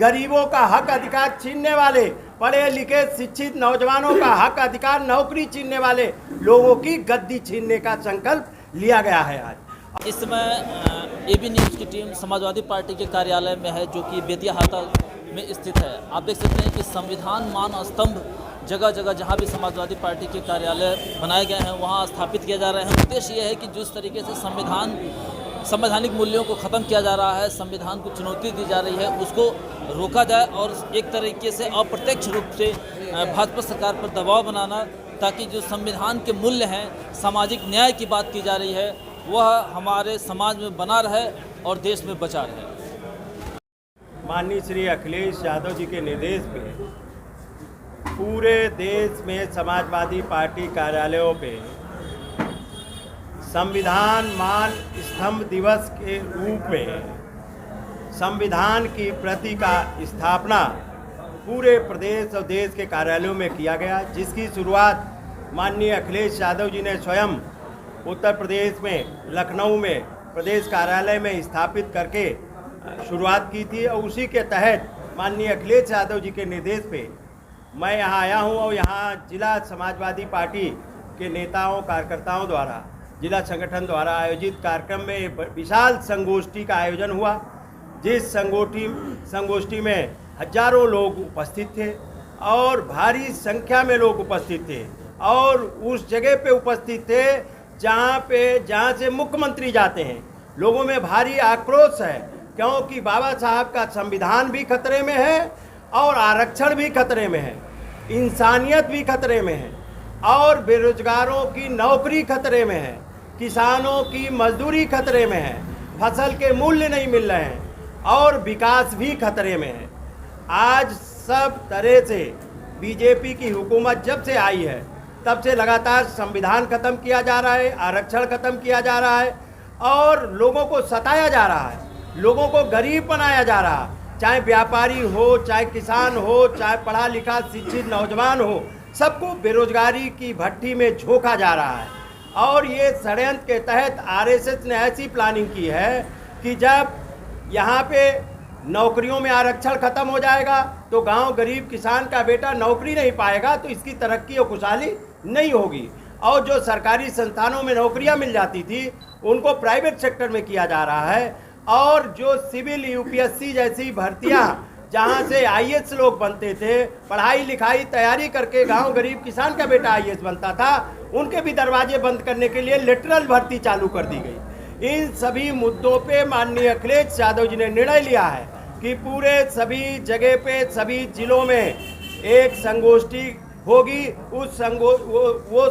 गरीबों का हक अधिकार छीनने वाले, पढ़े लिखे शिक्षित नौजवानों का हक अधिकार नौकरी छीनने वाले लोगों की गद्दी छीनने का संकल्प लिया गया है। आज इस समय एबी न्यूज़ की टीम समाजवादी पार्टी के कार्यालय में है, जो कि बेतिया हाता में स्थित है। आप देख सकते हैं कि संविधान मान स्तंभ जगह जगह जहां भी समाजवादी पार्टी के कार्यालय बनाए गए हैं वहां स्थापित किए जा रहे हैं। उद्देश्य यह है कि जिस तरीके से संवैधानिक मूल्यों को ख़त्म किया जा रहा है, संविधान को चुनौती दी जा रही है, उसको रोका जाए और एक तरीके से अप्रत्यक्ष रूप से भाजपा सरकार पर दबाव बनाना, ताकि जो संविधान के मूल्य हैं, सामाजिक न्याय की बात की जा रही है, वह हमारे समाज में बना रहे और देश में बचा रहे। माननीय श्री अखिलेश यादव जी के निर्देश पे पूरे देश में समाजवादी पार्टी कार्यालयों पे संविधान मान स्तंभ दिवस के रूप में संविधान की प्रति का स्थापना पूरे प्रदेश और देश के कार्यालयों में किया गया, जिसकी शुरुआत माननीय अखिलेश यादव जी ने स्वयं उत्तर प्रदेश में लखनऊ में प्रदेश कार्यालय में स्थापित करके शुरुआत की थी। और उसी के तहत माननीय अखिलेश यादव जी के निर्देश पे मैं यहाँ आया हूँ और यहाँ जिला समाजवादी पार्टी के नेताओं कार्यकर्ताओं द्वारा जिला संगठन द्वारा आयोजित कार्यक्रम में विशाल संगोष्ठी का आयोजन हुआ, जिस संगोष्ठी में हजारों लोग उपस्थित थे और भारी संख्या में लोग उपस्थित थे और उस जगह पे उपस्थित थे जहाँ से मुख्यमंत्री जाते हैं। लोगों में भारी आक्रोश है, क्योंकि बाबा साहब का संविधान भी खतरे में है और आरक्षण भी खतरे में है, इंसानियत भी खतरे में है और बेरोजगारों की नौकरी खतरे में है, किसानों की मजदूरी खतरे में है, फसल के मूल्य नहीं मिल रहे हैं और विकास भी खतरे में है। आज सब तरह से बीजेपी की हुकूमत जब से आई है तब से लगातार संविधान खत्म किया जा रहा है, आरक्षण खत्म किया जा रहा है और लोगों को सताया जा रहा है, लोगों को गरीब बनाया जा रहा है। चाहे व्यापारी हो, चाहे किसान हो, चाहे पढ़ा लिखा शिक्षित नौजवान हो, सबको बेरोजगारी की भट्टी में झोंका जा रहा है। और ये षड्यंत्र के तहत आरएसएस ने ऐसी प्लानिंग की है कि जब यहाँ पे नौकरियों में आरक्षण खत्म हो जाएगा तो गांव गरीब किसान का बेटा नौकरी नहीं पाएगा, तो इसकी तरक्की और खुशहाली नहीं होगी। और जो सरकारी संस्थानों में नौकरियां मिल जाती थी उनको प्राइवेट सेक्टर में किया जा रहा है और जो सिविल यूपीएससी जैसी भर्तियां जहां से आईएएस लोग बनते थे, पढ़ाई लिखाई तैयारी करके गांव गरीब किसान का बेटा आईएएस बनता था, उनके भी दरवाजे बंद करने के लिए लेटरल भर्ती चालू कर दी गई। इन सभी मुद्दों पे माननीय अखिलेश यादव जी ने निर्णय लिया है कि पूरे सभी जगह पे सभी जिलों में एक संगोष्ठी होगी। वो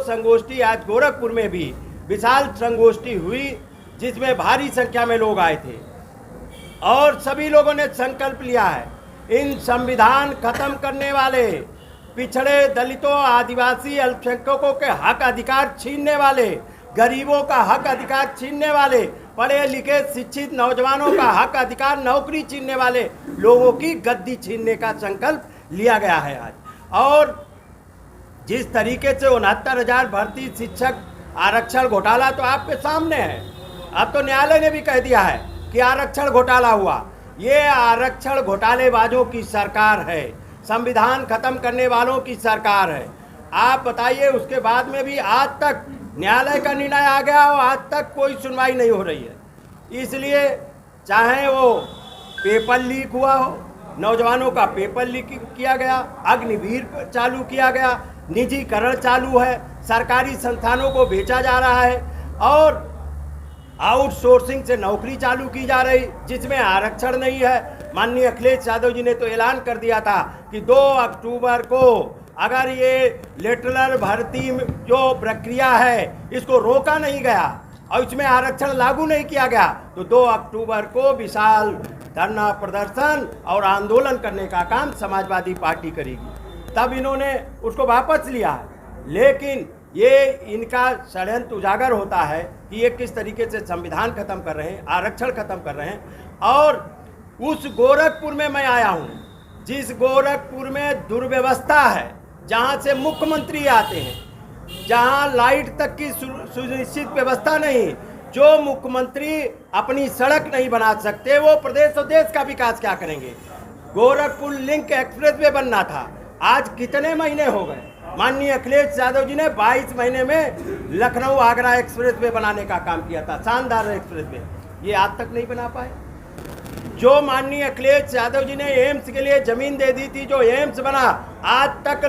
संगोष्ठी आज गोरखपुर में भी विशाल संगोष्ठी हुई, जिसमें भारी संख्या में लोग आए थे और सभी लोगों ने संकल्प लिया है, इन संविधान खत्म करने वाले पिछड़े दलितों आदिवासी अल्पसंख्यकों के हक अधिकार छीनने वाले, गरीबों का हक अधिकार छीनने वाले, पढ़े लिखे शिक्षित नौजवानों का हक अधिकार नौकरी छीनने वाले लोगों की गद्दी छीनने का संकल्प लिया गया है आज। और जिस तरीके से 69,000 भर्ती शिक्षक आरक्षण घोटाला तो आपके सामने है, अब तो न्यायालय ने भी कह दिया है कि आरक्षण घोटाला हुआ। ये आरक्षण घोटालेबाजों की सरकार है, संविधान खत्म करने वालों की सरकार है। आप बताइए, उसके बाद में भी आज तक न्यायालय का निर्णय आ गया और आज तक कोई सुनवाई नहीं हो रही है। इसलिए चाहे वो पेपर लीक हुआ हो, नौजवानों का पेपर लीक किया गया, अग्निवीर चालू किया गया, निजीकरण चालू है, सरकारी संस्थानों को बेचा जा रहा है और आउटसोर्सिंग से नौकरी चालू की जा रही जिसमें आरक्षण नहीं है। माननीय अखिलेश यादव जी ने तो ऐलान कर दिया था कि 2 अक्टूबर को अगर ये लेटरल भर्ती जो प्रक्रिया है इसको रोका नहीं गया और इसमें आरक्षण लागू नहीं किया गया तो 2 अक्टूबर को विशाल धरना प्रदर्शन और आंदोलन करने का काम समाजवादी पार्टी करेगी। तब इन्होंने उसको वापस लिया है, लेकिन ये इनका षड्यंत्र उजागर होता है कि ये किस तरीके से संविधान खत्म कर रहे हैं, आरक्षण खत्म कर रहे हैं। और उस गोरखपुर में मैं आया हूँ, जिस गोरखपुर में दुर्व्यवस्था है, जहाँ से मुख्यमंत्री आते हैं, जहाँ लाइट तक की सुनिश्चित व्यवस्था नहीं, जो मुख्यमंत्री अपनी सड़क नहीं बना सकते वो प्रदेश और देश का विकास क्या करेंगे। गोरखपुर लिंक एक्सप्रेस वे बनना था। आज कितने महीने हो गए, माननीय अखिलेश यादव जी ने 22 महीने में लखनऊ आगरा एक्सप्रेस वे बनाने का काम किया था, शानदार एक्सप्रेस वे, ये आज तक नहीं बना पाए। जो माननीय अखिलेश यादव जी ने एम्स के लिए जमीन दे दी थी, जो एम्स बना, आज तक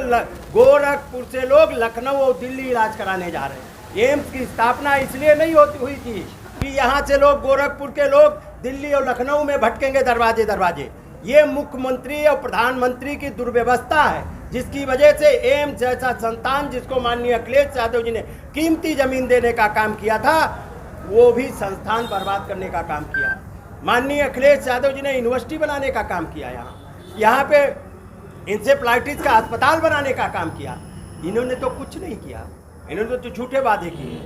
गोरखपुर से लोग लखनऊ और दिल्ली इलाज कराने जा रहे हैं। एम्स की स्थापना इसलिए नहीं हुई थी कि यहाँ से लोग, गोरखपुर के लोग दिल्ली और लखनऊ में भटकेंगे दरवाजे दरवाजे। ये मुख्यमंत्री और प्रधानमंत्री की दुर्व्यवस्था है, जिसकी वजह से एम्स जैसा संस्थान, जिसको माननीय अखिलेश यादव जी ने कीमती जमीन देने का काम किया था, वो भी संस्थान बर्बाद करने का काम किया। माननीय अखिलेश यादव जी ने यूनिवर्सिटी बनाने का काम किया, यहाँ पे इंसेफ्लाइटिस का अस्पताल बनाने का काम किया। इन्होंने तो कुछ नहीं किया, इन्होंने तो झूठे वादे किए,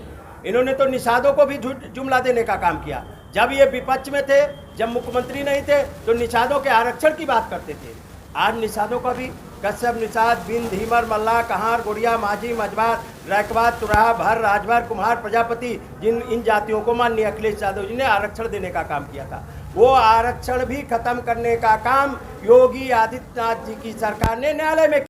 इन्होंने तो निषादों को भी जुमला देने का काम किया। जब ये विपक्ष में थे, जब मुख्यमंत्री नहीं थे, तो निषादों के आरक्षण की बात करते थे। आज निषादों का भी कश्यप, निषाद, बिंद, धीमर, मल्ला, कहार, गोड़िया, माझी, मजबार, रैकबाद, तुराहा, भर, राजभर, कुम्हार, प्रजापति, इन जातियों को माननीय अखिलेश यादव जी ने आरक्षण देने का काम किया था। वो आरक्षण भी खत्म करने का काम योगी आदित्यनाथ जी की सरकार ने न्यायालय में